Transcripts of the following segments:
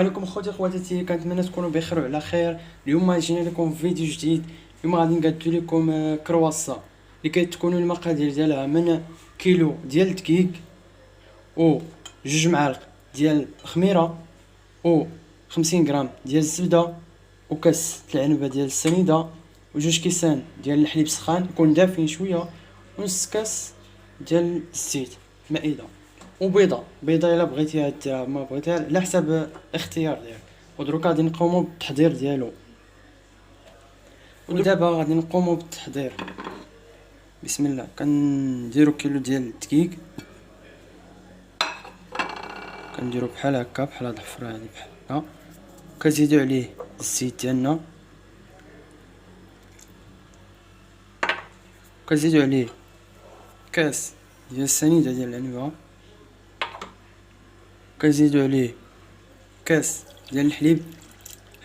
عليكم اخوتي خواتاتي، كنتمنى تكونوا بخير وعلى خير. اليوم جينا لكم في فيديو جديد. اليوم غادي نقادو لكم كرواسا اللي كتكون المقادير ديالها من كيلو ديال الدقيق و 2 معالق ديال الخميره و 50 غرام ديال الزبده وكاس العنبه ديال السنيده وجوج كيسان ديال الحليب سخان يكون دافين شويه ونص كاس ديال الزيت مائده وبيضه الا بغيتيها ديرها، ما بغيتيها على حسب الاختيار ديالك. ودروك غادي نقوموا بالتحضير ديالو. ودابا غادي نقوموا بالتحضير. بسم الله. كنديروا كيلو ديال الدقيق، كنديروا بحال هكا، بحال هاد الحفره هادي بحال هكا. كنزيدوا عليه الزيت ديالنا، كنزيدوا عليه كاس ديال السنيده ديال العنبه، كنزيدوا عليه كاس ديال الحليب.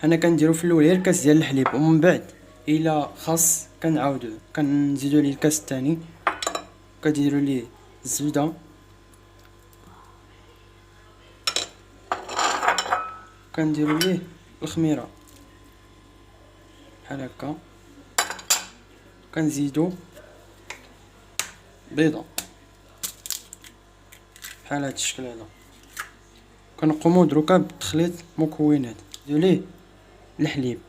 حنا كنديروا في الاول غير كاس ديال الحليب ومن بعد الا خاص كنعاودو كنزيدوا ليه الكاس الثاني. كديروا ليه الزبده، كنديروا ليه الخميره بحال هكا، كنزيدوا بيضه بحال هاد الشكل هذا. كنقوموا دروكا بتخليط مكونات. نديروا ليه الحليب،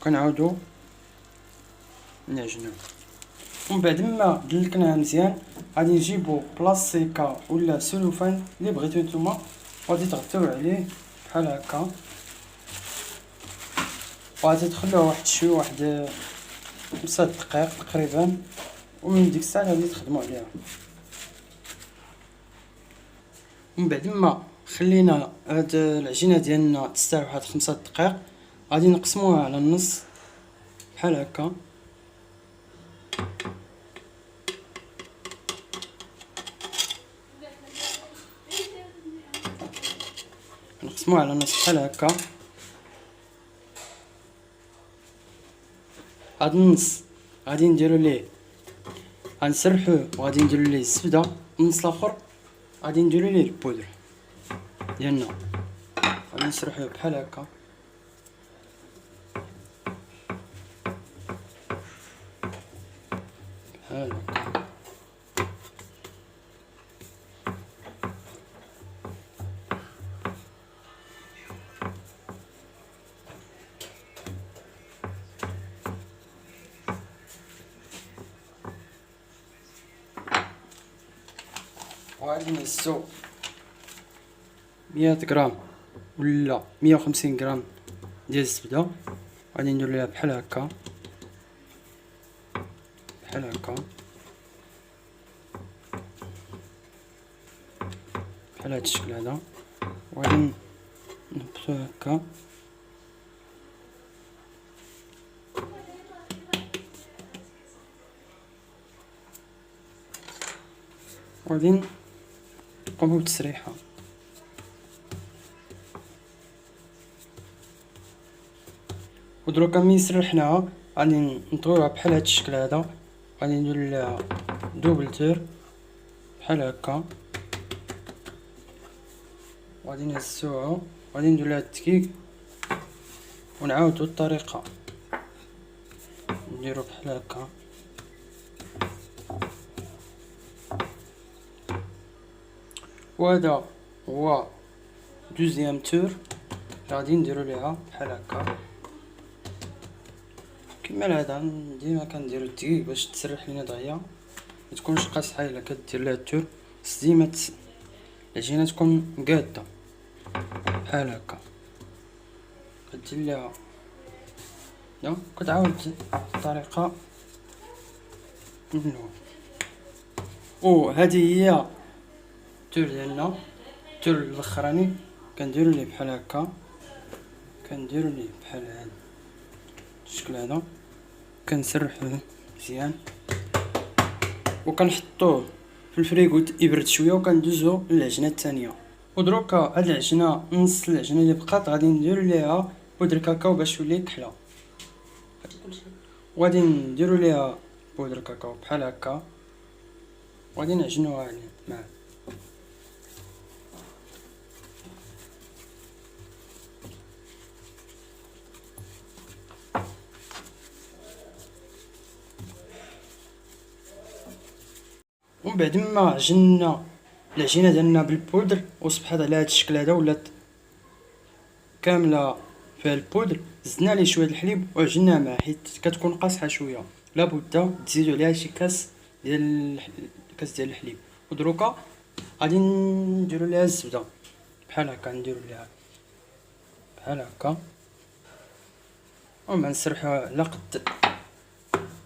كنعاودوا نعجنوه. ومن بعد ما دلكناها مزيان غادي نجيبو بلاصيكا ولا سلوفان اللي بغيتو نتوما، وغادي تغطيو عليه بحال هكا، وغادي تخلوه واحد شويه، واحد 5 دقائق تقريبا، ومن ديك الساعه غادي تخدموا عليها. ومن بعد ما خلينا هاد العجينه ديالنا تستوي واحد 5 دقائق، غادي نقسموها على النص بحال هكا. نقسموها على النص بحال هكا. هاد النص غادي نديرو ليه، غنسرحوه وغادي نديرو ليه الزبده. النص الاخر غادي نديرو ليه البودر ديالنا، غادي نسرحوه بحال هكا. بحال هكا. وغادي نهزو 100 غرام ولا 150 غرام ديال الزبده، غادي نديرو ليها بحال هكا بحال هكا بحال هاد الشكل هذا. وغادي نهبطو هكا، وغادي نقومو بالتسريحه. ودروكا ملي سرحناها غادي نطويوها بحال هاد الشكل هذا. غادي نديرو ليها دوبلتور بحال هكا، وغادي نهزوها، وغادي نديرو ليها الدقيق ونعاودو الطريقه، نديرو بحال هكا. وهذا هو دوزيام تور غادي نديرو ليها بحال هكا. كما العاده ديما كنديرو الدقيق باش تسرح لينا دغيا، متكونش قاصحه الا كدير ليها التور، بس ديما العجينه تكون قاده بحال هكا. كدير ليها كتعاود الطريقه من الاول. وهذه هي التور ديالنا، التور الاخراني كنديرو ليه بحال هكا، كنديرو ليه بحال هذا الشكل هذا، كنسرحوه مزيان وكنحطوه في الفريغو يبرد شويه، وكندوزو للعجينه الثانيه. ودروكا هاد العجينه، نص العجينه اللي بقات غادي نديرو ليها بودر كاكاو باش تولي كحله، وغادي نديرو ليها بودر كاكاو بحال هكا، وغادي نعجنوها مع ومن بعد ما عجننا العجينه ديالنا بالبودر وصبحات على هذا الشكل هذا، ولات كامله فيها البودر، زدنا عليه شويه الحليب وعجناه معاه حيت كتكون قاصحه شويه، لابد تزيدوا عليها شي كاس ديال الحليب. ودروكا غادي نديروا ليها الزبده بحال هكا، نديروا ليها بحال هكا وما نسرحوها على قد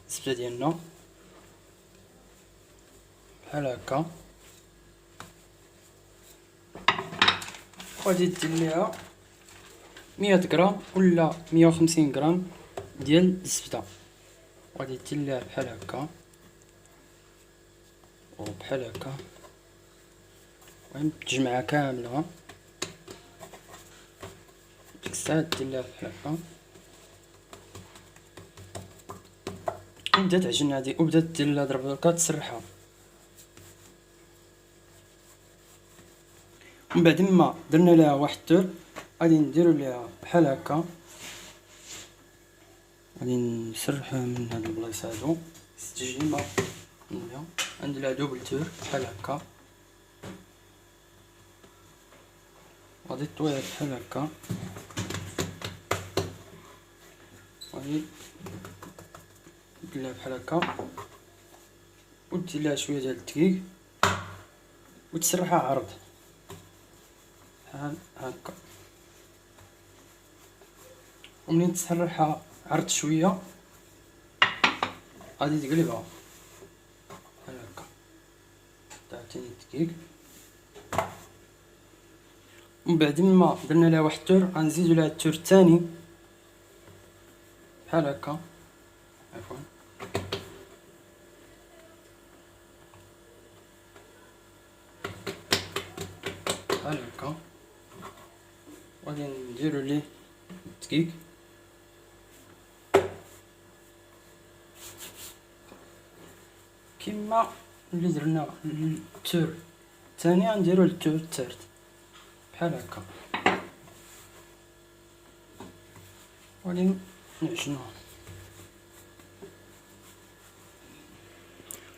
الزبده ديالنا بحال هكا. وغادي دير ليها 100 غرام ولا 150 غرام ديال الزبده، وغادي دير ليها بحال هكا وبحال هكا، المهم تجمعها كامله. ديك الساعه دير ليها بحال هكا وبدات تعجن هادي، وبدات دير لها دركا تسرحها. ومن بعد ما درنا لها واحد التور غادي نديرو ليها بحال هكا، غادي نسرحها من هاد البلايص هادو استجيمه هنا، ندير لها دوبل تور بحال هكا، غادي طويها بحال هكا، غادي دير لها بحال هكا ودير لها شويه ديال الدقيق وتسرحها عرض بحال هكا. ومنين تسرحها عرض شويه غادي تقلبها بحال هكا، تعطيني الدقيق. ومن بعد ما درنا لها واحد التور غنزيدو لها التور الثاني بحال هكا، عفوا بحال هكا، وغادي نديرو ليه الدقيق كيما اللي درنا التور الثاني غنديرو للتور الثالث بحال هكا، وغادي نعجنوها.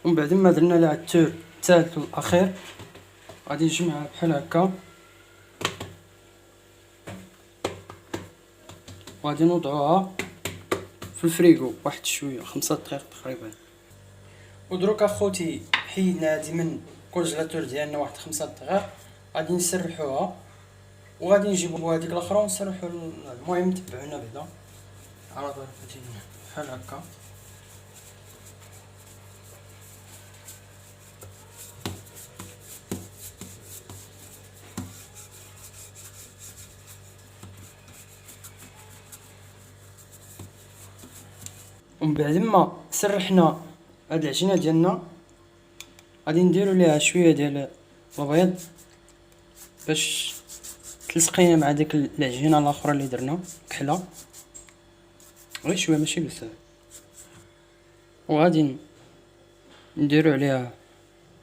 ومن بعد ما درنا لها التور الثالث والاخير غادي نجمعها بحال هكا، وغادي نوضعوها في الفريغو واحد شويه 5 دقائق تقريبا. ودروك اخوتي حيدنا هادي من الكونجيلاتور ديالنا واحد 5 دقائق، غادي نسرحوها وغادي نجيبو هذيك الاخرى ونسرحو. المهم تبعونا بعدا على ضربتين بحال هكا. ومن بعد ما سرحنا هاد العجينه ديالنا غادي نديرو ليها شويه ديال البيض باش تلصقينا مع ديك العجينه الاخرى اللي درنا كحله، غير شويه ماشي بزاف. وغادي نديرو عليها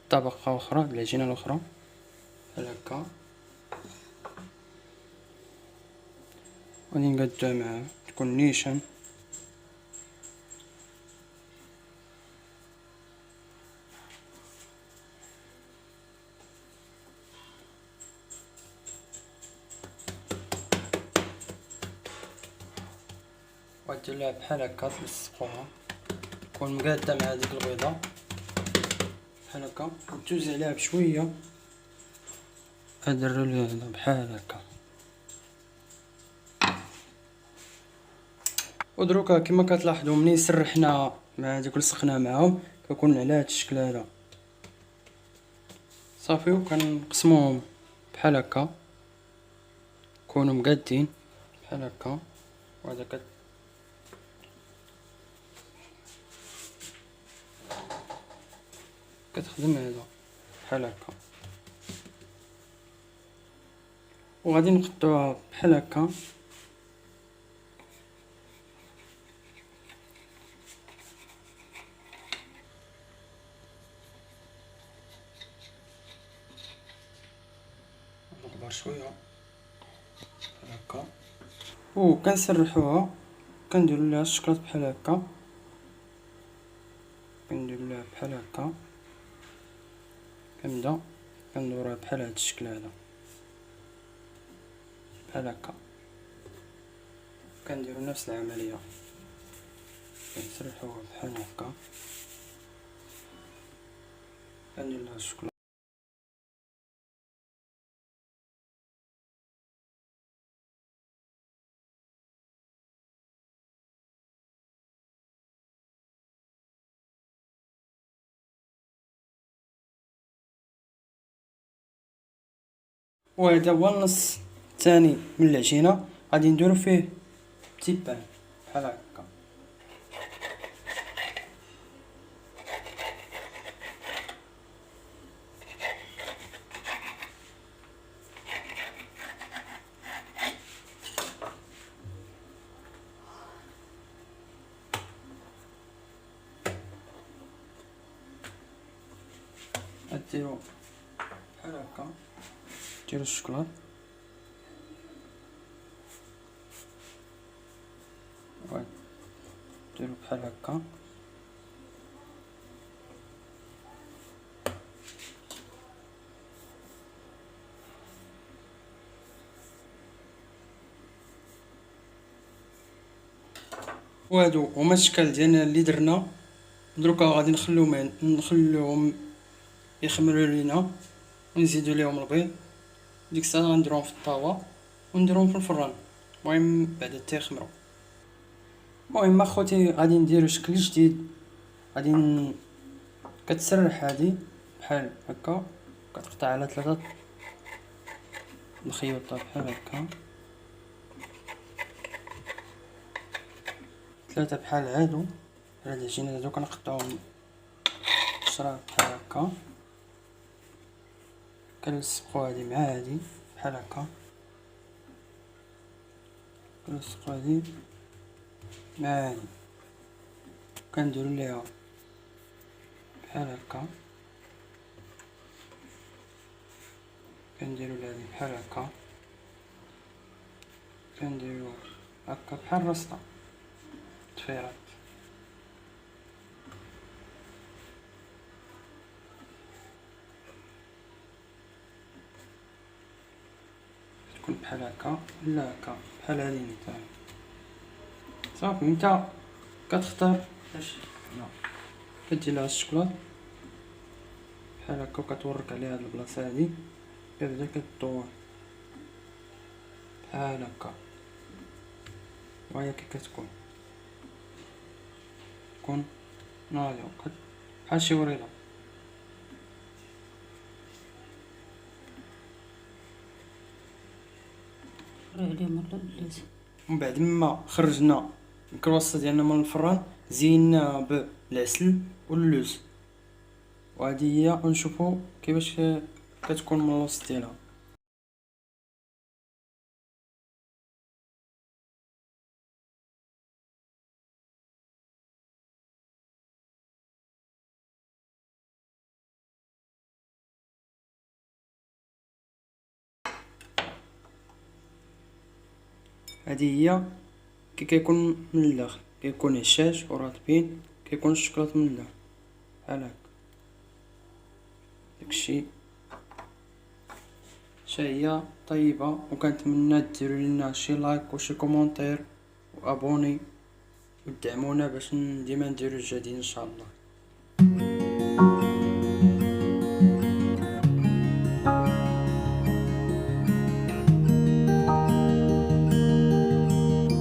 طبقه اخرى د العجينه الاخرى بحال هكا، غادي نقادوها معها تكون نيشان. ودير لها بحال هكا تلصقوها تكون مقاده مع هذيك البيضه بحال هكا، وتوزع عليها بشويه نديرو ليها بحال هكا. ودروكا كما كتلاحظوا منين سرحنا مع هذيك لصقنا معاهم كيكون على هذا الشكل هذا صافي، وكنقسموهم بحال هكا يكونوا مقادين بحال هكا. وهذا كتخدم هذا بحال هكا، وغادي نقطعوها بحال هكا نكبر شويه بحال هكا، وكنسرحوها كنديروا لها الشكلاط بحال هكا، كنديروا لها بحال هكا كنبدا كندورها بحال هاد الشكل هذا، بحال هكا. كنديرو نفس العملية، كنسرحوها بحال هكا، كندير لها الشكل. وهذا هو النص الثاني من العجينة، غادي نديرو فيه بتي بان بحال هكا. غديرو بحال هكا، ديرو الشكلاط، ديرو بحال هكا. وهادو هما الاشكال ديالنا اللي درنا. دروكا غادي نخليوهم يخمروا لينا، ونزيدو ليهم البيض. ديك الساعه غنديروهم في الطاوه ونديروهم في الفران، المهم بعد تيخمروا. المهم اخوتي غادي نديرو شكل جديد. غادي كتسرح هادي بحال هكا، كتقطع على 3 الخيوطه بحال هكا، 3 بحال هادو. هاد العجينه هادو كنقطعوهم شرايح بحال هكا، كنلصقو هادي مع هادي بحال هكا، كنلصقو هادي مع هادي، كنديرو ليها بحال هكا، كنديرو لهادي بحال هكا، كنديرو هكا بحال راسطة تفيرات. تكون بحال هكا ولا هكا بحال هادي نتا. صافي نتا كتختار كدير لها الشكلاط بحال هكا، وكتورك عليها هاد البلاصه هادي، كتبدا كدور بحال هكا. وهي كي كتكون ناضية بحال شي وريضة. ومن بعد ما خرجنا الكرواسة ديالنا من الفران، زيناها بالعسل واللوز. وهذه هي، ونشوفوا كيفاش كتكون من الوسط ديالها. هذه هي كي كيكون من الداخل، كيكون هشاش ورطبين، كيكون الشكلاط من الداخل بحال هكا. داكشي هي طيبه، وكنتمنى ديروا لنا شي لايك وشي كومونتير وابوني، ودعمونا باش ديما نديرو الجديد ان شاء الله.